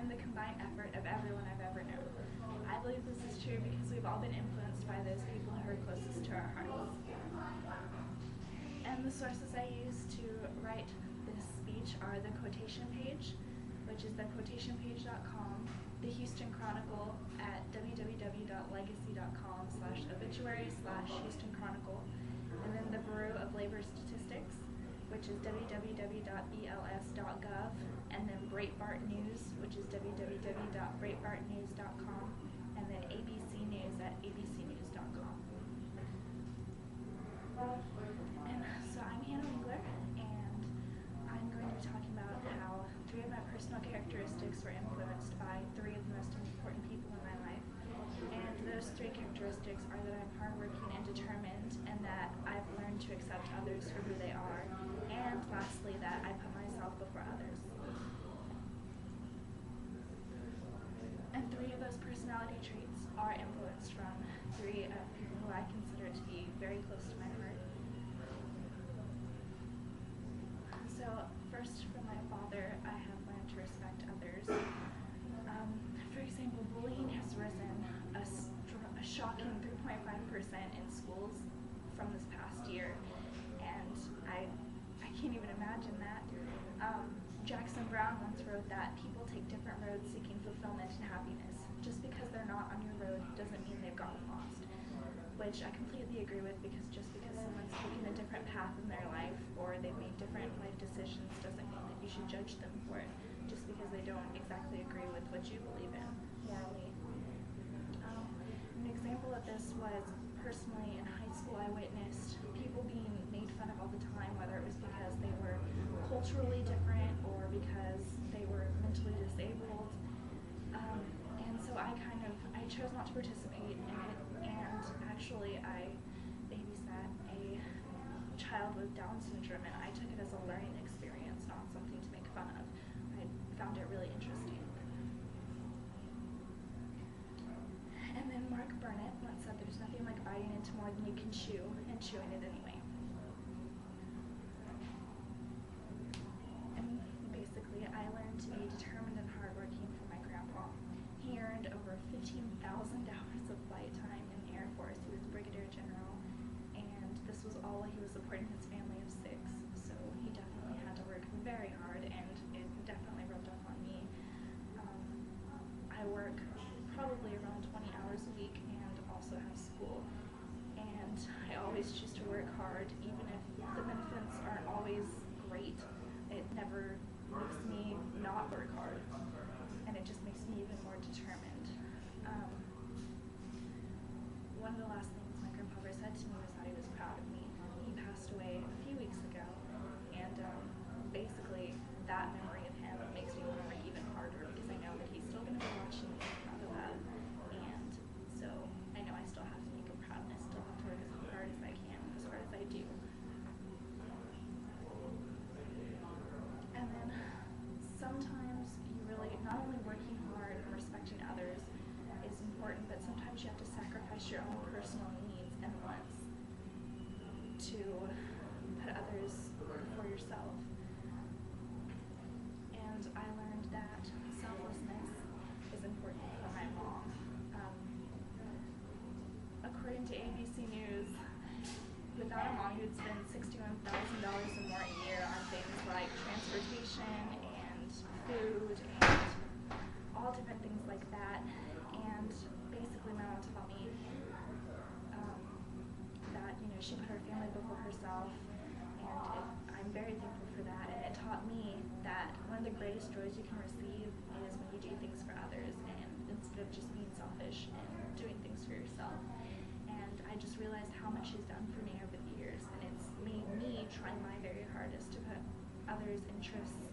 and the combined effort of everyone I've ever known. I believe this is true because we've all been influenced by those people who are closest to our hearts. And the sources I use to write this speech are the quotation page, which is thequotationpage.com, the Houston Chronicle at www.legacy.com/obituary/Houston Chronicle, and then the Bureau of Labor Statistics, which is www.bls.gov, and then Breitbart News, which is www.breitbartnews.com, and then ABC News at abcnews.com. And so I'm Hannah Winkler, and I'm going to be talking about how 3 of my personal characteristics were influenced by 3 of the most important people in my life. And those 3 characteristics are that I'm hardworking and determined, and that I've learned to accept others for who they are, and lastly, that I put myself before others. And 3 of those personality traits are influenced from 3 of people who I consider to be very close to my heart. So first, from my father, I have learned to respect others. For example, bullying has risen a shocking 3.5% in schools from this past year, and I can't even imagine that. Jackson Brown once wrote that people take different roads seeking fulfillment and happiness. Just because they're not on your road doesn't mean they've gotten lost, which I completely agree with, because just because someone's taken a different path in their life or they've made different life decisions doesn't mean that you should judge them for it, just because they don't exactly agree with what you believe in morally. An example of this was, personally, in high school I witnessed people being made fun of all the time, whether it was because they were culturally different or because they were mentally disabled. And so I chose not to participate in it, and actually I babysat a child with Down syndrome, and I took it as a learning experience, not something to make fun of. I found it really interesting. And then Mark Burnett once said, "There's nothing like biting into more than you can chew, and chewing it anyway." And basically, I learned to be determined and hardworking from my grandpa. He earned over 15,000 hours of flight time in the Air Force. He was a brigadier general, and this was all while he was supporting his family of 6. So he definitely had to work very hard, and it definitely rubbed off on me. I work probably around 20 hours a week and also have school, and I always choose to work hard, even if the benefits aren't always great. It never makes me not work hard, and it just makes me even more determined. One of the last things my grandfather said to me was that he was proud of me. He passed away a few weeks ago, and basically that memory of him makes me want to work even harder, because I know that he's still going to be watching me proud of that, and so I know I still have to make him proud, and I still have to work as hard as I can, as hard as I do. And then sometimes you really, not only working hard and respecting others is important, but sometimes you have to sacrifice your own personal needs and wants to put others before yourself. And I learned that selflessness is important for my mom. According to ABC News, without a mom, you'd spend $61,000 or more a year on things like transportation and food and all different things like that. And basically, my mom taught me that she put her family before herself, and I'm very thankful for that. And it taught me that one of the greatest joys you can receive is when you do things for others, and instead of just being selfish and doing things for yourself. And I just realized how much she's done for me over the years, and it's made me try my very hardest to put others' interests